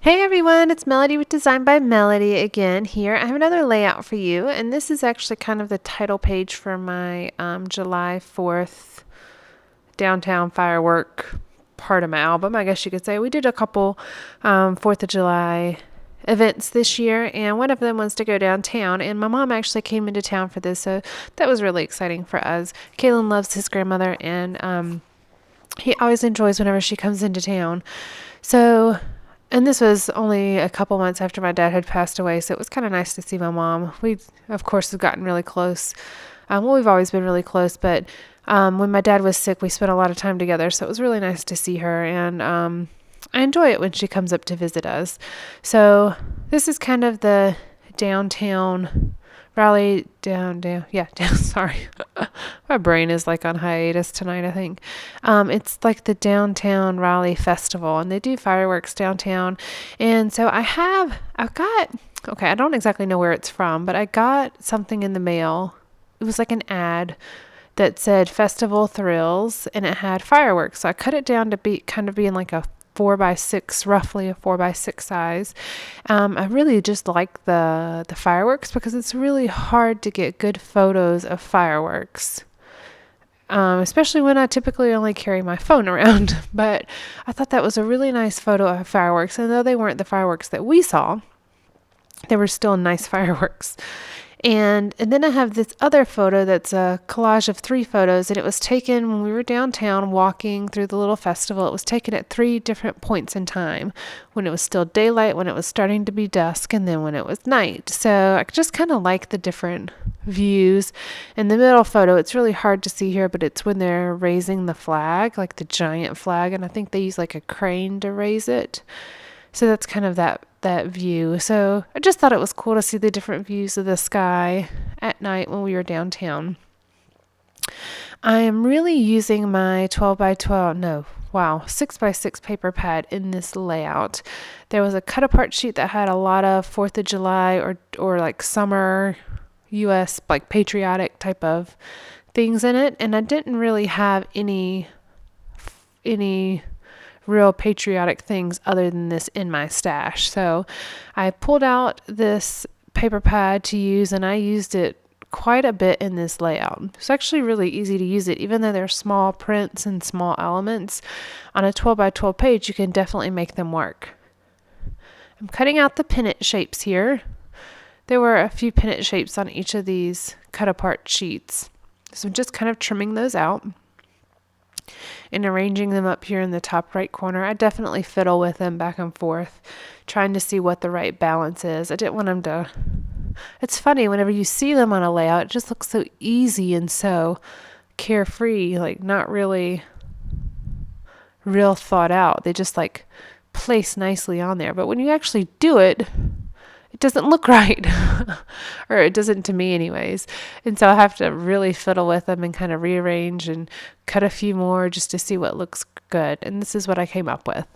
Hey everyone, it's Melody with Design by Melody again here. I have another layout for you, and this is actually kind of the title page for my July 4th downtown firework part of my album, I guess you could say. We did a couple 4th of July events this year, and one of them was to go downtown, and my mom actually came into town for this, so that was really exciting for us. Kaylin loves his grandmother, and he always enjoys whenever she comes into town. So, and this was only a couple months after my dad had passed away, so it was kind of nice to see my mom. We, of course, have gotten really close. Well, we've always been really close, but when my dad was sick, we spent a lot of time together, so it was really nice to see her, and I enjoy it when she comes up to visit us. So this is kind of the downtown Raleigh, down, sorry. My brain is like on hiatus tonight, I think. It's like the Downtown Raleigh Festival, and they do fireworks downtown. And so okay, I don't exactly know where it's from, but I got something in the mail. It was like an ad that said Festival Thrills, and it had fireworks. So I cut it down to be kind of being like a 4x6, roughly a 4x6 size. I really just like the fireworks because it's really hard to get good photos of fireworks, especially when I typically only carry my phone around. But I thought that was a really nice photo of fireworks, and though they weren't the fireworks that we saw, they were still nice fireworks. And then I have this other photo that's a collage of 3 photos, and it was taken when we were downtown walking through the little festival. It was taken at 3 different points in time, when it was still daylight, when it was starting to be dusk, and then when it was night. So I just kind of like the different views. In the middle photo, it's really hard to see here, but it's when they're raising the flag, like the giant flag, and I think they use like a crane to raise it. So that's kind of that view. So I just thought it was cool to see the different views of the sky at night when we were downtown. I am really using my 6x6 paper pad in this layout. There was a cut apart sheet that had a lot of 4th of July or like summer US like patriotic type of things in it, and I didn't really have any real patriotic things other than this in my stash. So I pulled out this paper pad to use, and I used it quite a bit in this layout. It's actually really easy to use it, even though they're small prints and small elements. On a 12x12 page, you can definitely make them work. I'm cutting out the pennant shapes here. There were a few pennant shapes on each of these cut apart sheets. So I'm just kind of trimming those out and arranging them up here in the top right corner. I definitely fiddle with them back and forth, trying to see what the right balance is. I didn't want them to... It's funny, whenever you see them on a layout, it just looks so easy and so carefree, like not really real thought out. They just like place nicely on there. But when you actually do it, it doesn't look right, or it doesn't to me anyways. And so I have to really fiddle with them and kind of rearrange and cut a few more just to see what looks good. And this is what I came up with.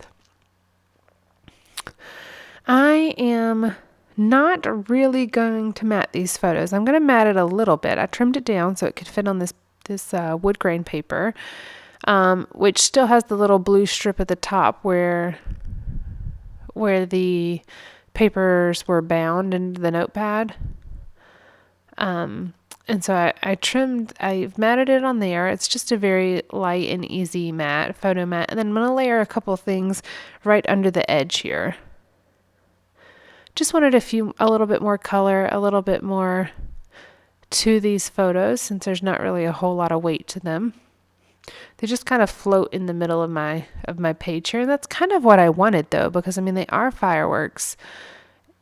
I am not really going to mat these photos. I'm going to mat it a little bit. I trimmed it down so it could fit on this wood grain paper, which still has the little blue strip at the top where the papers were bound into the notepad. And so I've matted it on there. It's just a very light and easy photo mat. And then I'm going to layer a couple of things right under the edge here. Just wanted a little bit more color, a little bit more to these photos, since there's not really a whole lot of weight to them. They just kind of float in the middle of my page here. And that's kind of what I wanted, though, because I mean, they are fireworks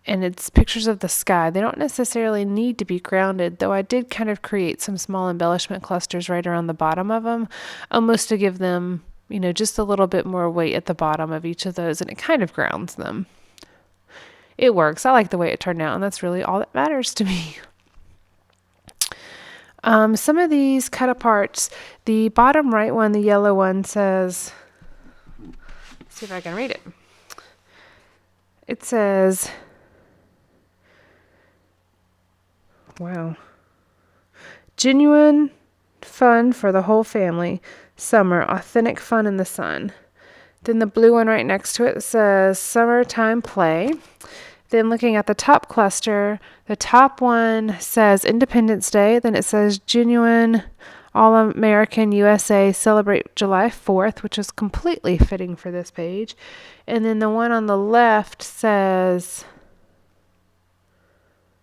and it's pictures of the sky. They don't necessarily need to be grounded, though I did kind of create some small embellishment clusters right around the bottom of them, almost to give them, just a little bit more weight at the bottom of each of those, and it kind of grounds them. It works. I like the way it turned out, and that's really all that matters to me. Some of these cut aparts, the bottom right one, the yellow one, says, let's see if I can read it. It says, wow, genuine fun for the whole family, summer, authentic fun in the sun. Then the blue one right next to it says Summertime Play. Then looking at the top cluster, the top one says Independence Day. Then it says Genuine All-American USA Celebrate July 4th, which is completely fitting for this page. And then the one on the left says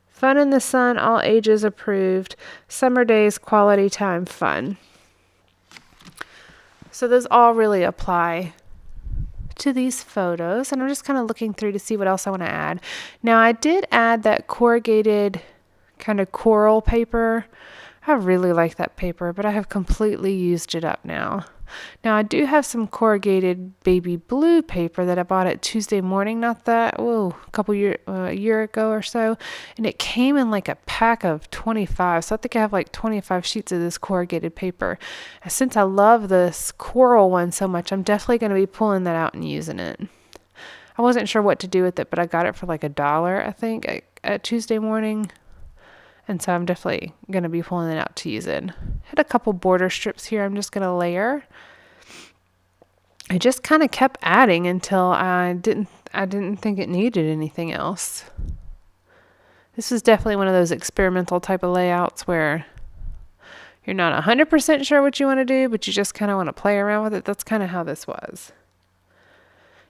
Fun in the Sun, All Ages Approved, Summer Days Quality Time Fun. So those all really apply to these photos, and I'm just kind of looking through to see what else I want to add. Now I did add that corrugated kind of coral paper. I really like that paper, but I have completely used it up now. Now I do have some corrugated baby blue paper that I bought at Tuesday Morning, a year ago or so, and it came in like a pack of 25. So I think I have like 25 sheets of this corrugated paper. And since I love this coral one so much, I'm definitely going to be pulling that out and using it. I wasn't sure what to do with it, but I got it for like $1, I think, at Tuesday Morning. And so I'm definitely going to be pulling it out to use it. Had a couple border strips here I'm just going to layer. I just kind of kept adding until I didn't think it needed anything else. This is definitely one of those experimental type of layouts where you're not 100% sure what you want to do, but you just kind of want to play around with it. That's kind of how this was.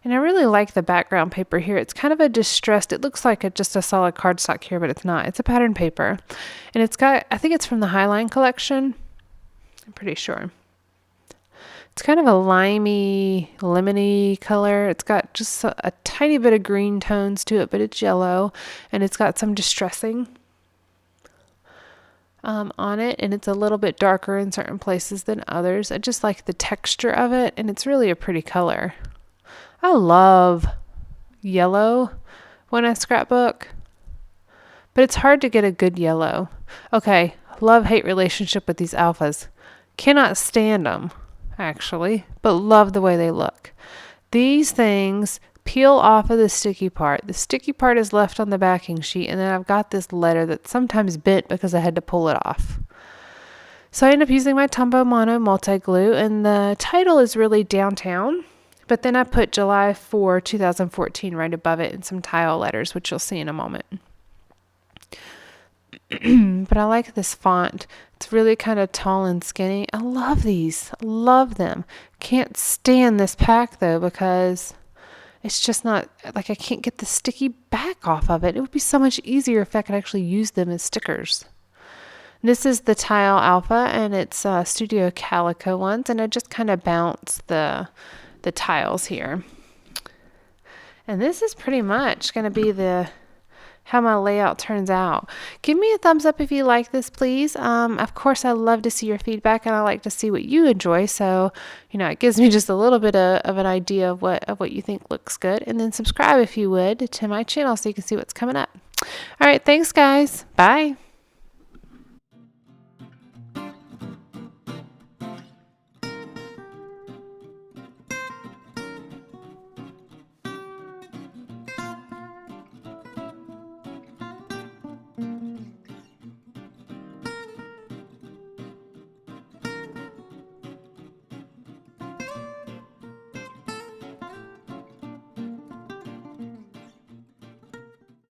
And I really like the background paper here. It's kind of a distressed, it looks like just a solid cardstock here, but it's not. It's a pattern paper. And it's got, I think it's from the Highline collection. I'm pretty sure. It's kind of a lemony color. It's got just a tiny bit of green tones to it, but it's yellow. And it's got some distressing on it. And it's a little bit darker in certain places than others. I just like the texture of it. And it's really a pretty color. I love yellow when I scrapbook, but it's hard to get a good yellow. Okay, love-hate relationship with these alphas. Cannot stand them, actually, but love the way they look. These things peel off of the sticky part. The sticky part is left on the backing sheet, and then I've got this letter that's sometimes bent because I had to pull it off. So I end up using my Tombow Mono multi-glue, and the title is really Downtown. But then I put July 4, 2014 right above it in some tile letters, which you'll see in a moment. But I like this font. It's really kind of tall and skinny. I love these. I love them. Can't stand this pack, though, because it's just not, like I can't get the sticky back off of it. It would be so much easier if I could actually use them as stickers. This is the Tile Alpha, and it's Studio Calico ones, and I just kind of bounce the tiles here. And this is pretty much going to be how my layout turns out. Give me a thumbs up if you like this, please. Of course, I love to see your feedback, and I like to see what you enjoy. So, it gives me just a little bit of an idea of what you think looks good. And then subscribe if you would to my channel so you can see what's coming up. All right, thanks guys. Bye.